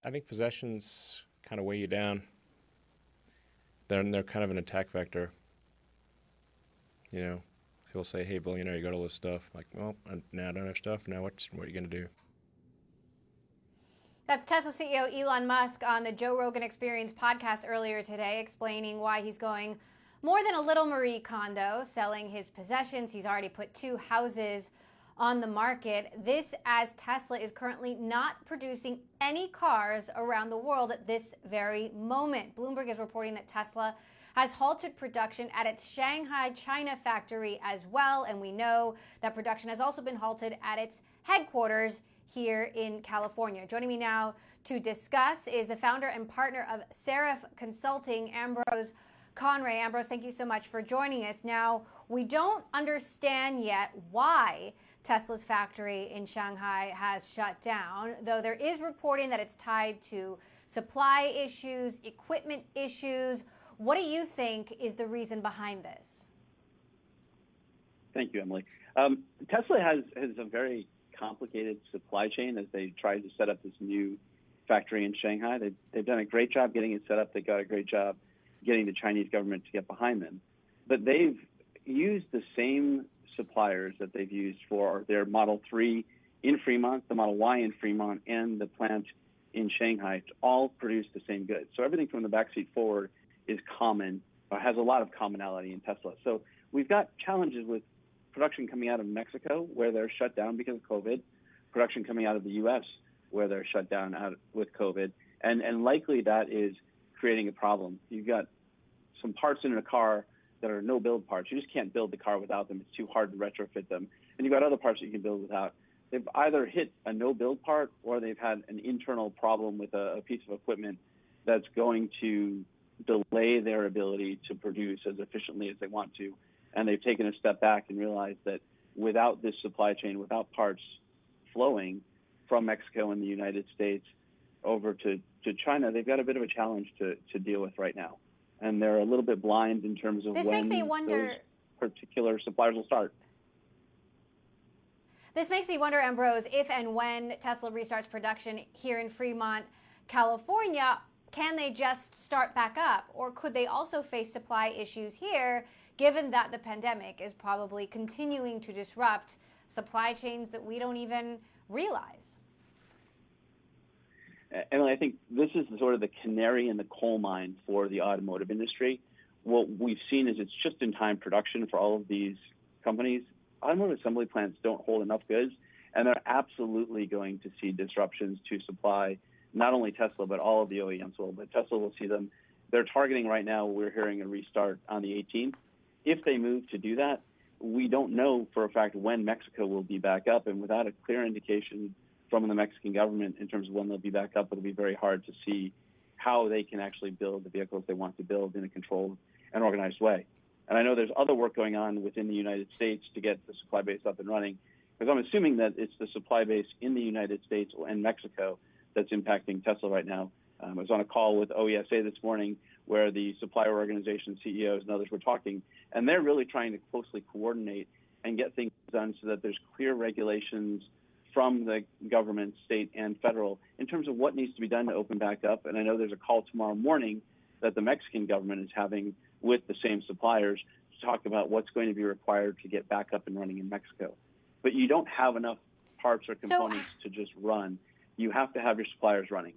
I think possessions kind of weigh you down. They're kind of an attack vector. You know, he'll say, "Hey, billionaire, you got all this stuff." Like, well, now I don't have stuff. Now what are you going to do? That's Tesla CEO Elon Musk on the Joe Rogan Experience podcast earlier today, explaining why he's going more than a little Marie Kondo, selling his possessions. He's already put 2 houses on the market. This as Tesla is currently not producing any cars around the world at this very moment. Bloomberg is reporting that Tesla has halted production at its Shanghai, China factory as well. And we know that production has also been halted at its headquarters here in California. Joining me now to discuss is the founder and partner of Seraph Consulting, Ambrose Conroy. Ambrose, thank you so much for joining us. Now, we don't understand yet why Tesla's factory in Shanghai has shut down, though there is reporting that it's tied to supply issues, equipment issues. What do you think is the reason behind this? Thank you, Emily. Tesla has a very complicated supply chain as they tried to set up this new factory in Shanghai. They've done a great job getting it set up. They got a great job getting the Chinese government to get behind them. But they've used the same suppliers that they've used for their Model 3 in Fremont, the Model Y in Fremont, and the plant in Shanghai to all produce the same goods. So everything from the backseat forward is common, or has a lot of commonality in Tesla. So we've got challenges with production coming out of Mexico, where they're shut down because of COVID, production coming out of the U.S., where they're shut down with COVID, and likely that is creating a problem. You've got some parts in a car that are no-build parts. You just can't build the car without them. It's too hard to retrofit them. And you've got other parts that you can build without. They've either hit a no-build part or they've had an internal problem with a piece of equipment that's going to delay their ability to produce as efficiently as they want to. And they've taken a step back and realized that without this supply chain, without parts flowing from Mexico and the United States over to China, they've got a bit of a challenge to deal with right now. And they're a little bit blind in terms of when those particular suppliers will start. This makes me wonder, Ambrose, if and when Tesla restarts production here in Fremont, California, can they just start back up? Or could they also face supply issues here, given that the pandemic is probably continuing to disrupt supply chains that we don't even realize? Emily, I think this is sort of the canary in the coal mine for the automotive industry. What we've seen is it's just-in-time production for all of these companies. Automotive assembly plants don't hold enough goods, and they're absolutely going to see disruptions to supply, not only Tesla, but all of the OEMs will. But Tesla will see them. They're targeting right now, we're hearing a restart on the 18th. If they move to do that, we don't know for a fact when Mexico will be back up, and without a clear indication from the Mexican government in terms of when they'll be back up, it'll be very hard to see how they can actually build the vehicles they want to build in a controlled and organized way. And I know there's other work going on within the United States to get the supply base up and running, because I'm assuming that it's the supply base in the United States and Mexico that's impacting Tesla right now. I was on a call with OESA this morning where the supplier organization CEOs and others were talking, and they're really trying to closely coordinate and get things done so that there's clear regulations from the government, state and federal, in terms of what needs to be done to open back up. And I know there's a call tomorrow morning that the Mexican government is having with the same suppliers to talk about what's going to be required to get back up and running in Mexico. But you don't have enough parts or components to just run. You have to have your suppliers running.